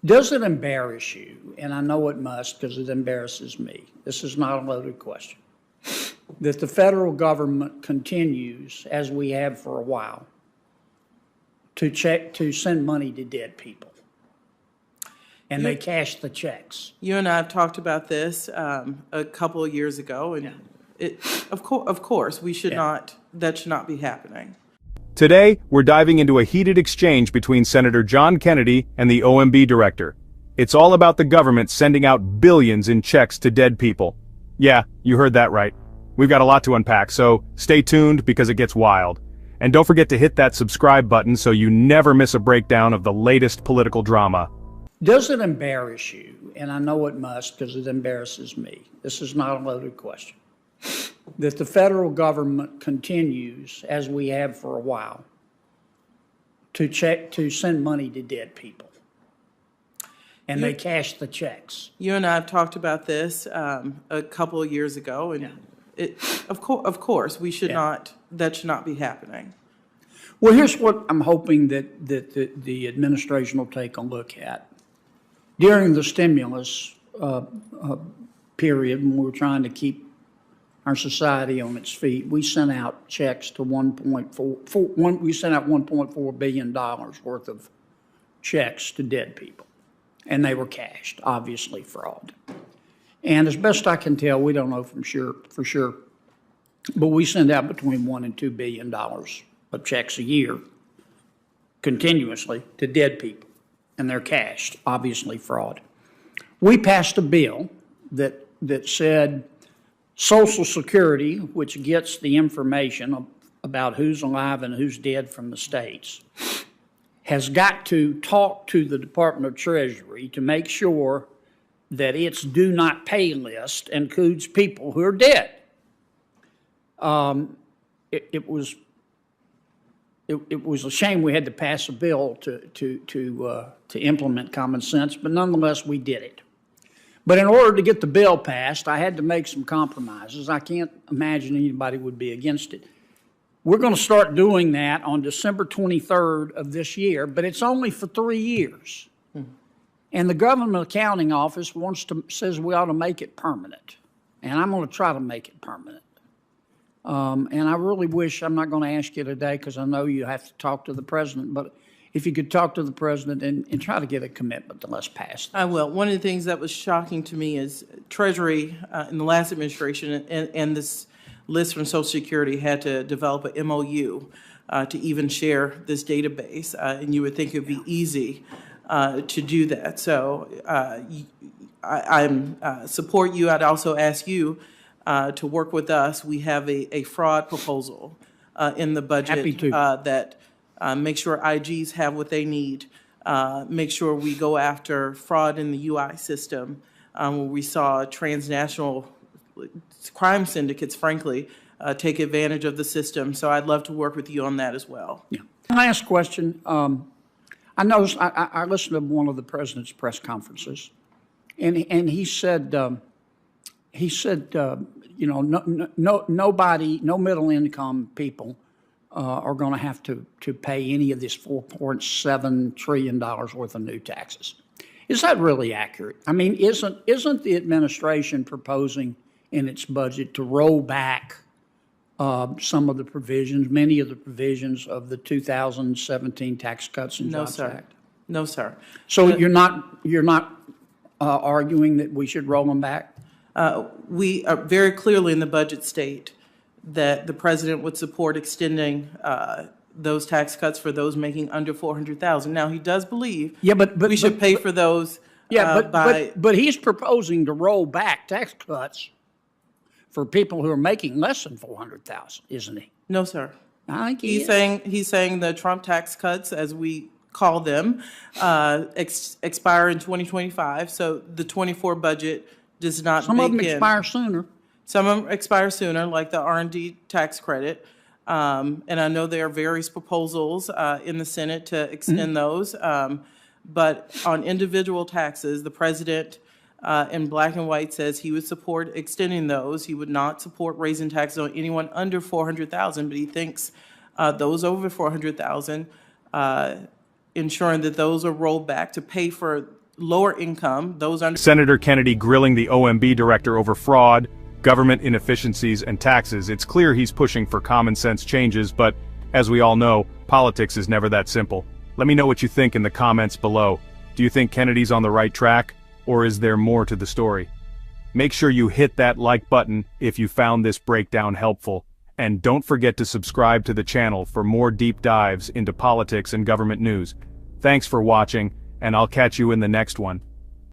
Does it embarrass you, and I know it must because it embarrasses me, this is not a loaded question, that the federal government continues, as we have for a while, to send money to dead people? And they cash the checks. You and I have talked about this a couple of years ago, and of course, we should not, that should not be happening. Today, we're diving into a heated exchange between Senator John Kennedy and the OMB director. It's all about the government sending out billions in checks to dead people. Yeah, you heard that right. We've got a lot to unpack, so stay tuned because it gets wild. And don't forget to hit that subscribe button so you never miss a breakdown of the latest political drama. Does it embarrass you, and I know it must because it embarrasses me, this is not a loaded question, that the federal government continues, as we have for a while, to send money to dead people? And they cash the checks. You and I have talked about this a couple of years ago, and of course, we should not, that should not be happening. Well, here's what I'm hoping that the administration will take a look at. During the stimulus period, when we were trying to keep our society on its feet, we sent out checks to we sent out $1.4 billion worth of checks to dead people. And they were cashed, obviously fraud. And as best I can tell, we don't know for sure, but we send out between $1 and $2 billion of checks a year continuously to dead people. And they're cashed, obviously fraud. We passed a bill that said Social Security, which gets the information about who's alive and who's dead from the states, has got to talk to the Department of Treasury to make sure that its do not pay list includes people who are dead. It was a shame we had to pass a bill to implement common sense, but nonetheless we did it. But in order to get the bill passed, I had to make some compromises. I can't imagine anybody would be against it. We're going to start doing that on December 23rd of this year, but it's only for 3 years. And the Government Accounting Office says we ought to make it permanent. And I'm going to try to make it permanent. And I really wish, I'm not going to ask you today because I know you have to talk to the president, but if you could talk to the president and try to get a commitment to let's pass. I will. One of the things that was shocking to me is Treasury in the last administration and this list from Social Security had to develop an MOU to even share this database, and you would think it would be easy to do that. So I support you. I'd also ask you to work with us. We have a fraud proposal in the budget that make sure IGs have what they need, make sure we go after fraud in the UI system, where we saw transnational crime syndicates, frankly, take advantage of the system. So I'd love to work with you on that as well. Yeah. Last question. I noticed, I listened to one of the president's press conferences, and he said, you know, nobody, no middle income people are going to have to pay any of this $4.7 trillion worth of new taxes. Is that really accurate? I mean, isn't the administration proposing in its budget to roll back some of the provisions, many of the provisions of the 2017 Tax Cuts and Jobs Act? No, sir. So you're not arguing that we should roll them back? We are very clearly in the budget state that the president would support extending those tax cuts for those making under $400,000. Now, he does believe we should pay for those. But he's proposing to roll back tax cuts for people who are making less than $400,000, isn't he? No, sir. I think he's saying the Trump tax cuts, as we call them, expire in 2025. So the 24 budget does not. Some of them expire sooner. Some of them expire sooner, like the R&D tax credit. And I know there are various proposals in the Senate to extend those. But on individual taxes, the president in black and white says he would support extending those. He would not support raising taxes on anyone under $400,000, but he thinks those over $400,000, ensuring that those are rolled back to pay for lower income, those under Senator Kennedy grilling the OMB director over fraud, government inefficiencies, and taxes. It's clear he's pushing for common sense changes, but as we all know, politics is never that simple. Let me know what you think in the comments below. Do you think Kennedy's on the right track, or is there more to the story? Make sure you hit that like button if you found this breakdown helpful, and don't forget to subscribe to the channel for more deep dives into politics and government news. Thanks for watching, and I'll catch you in the next one.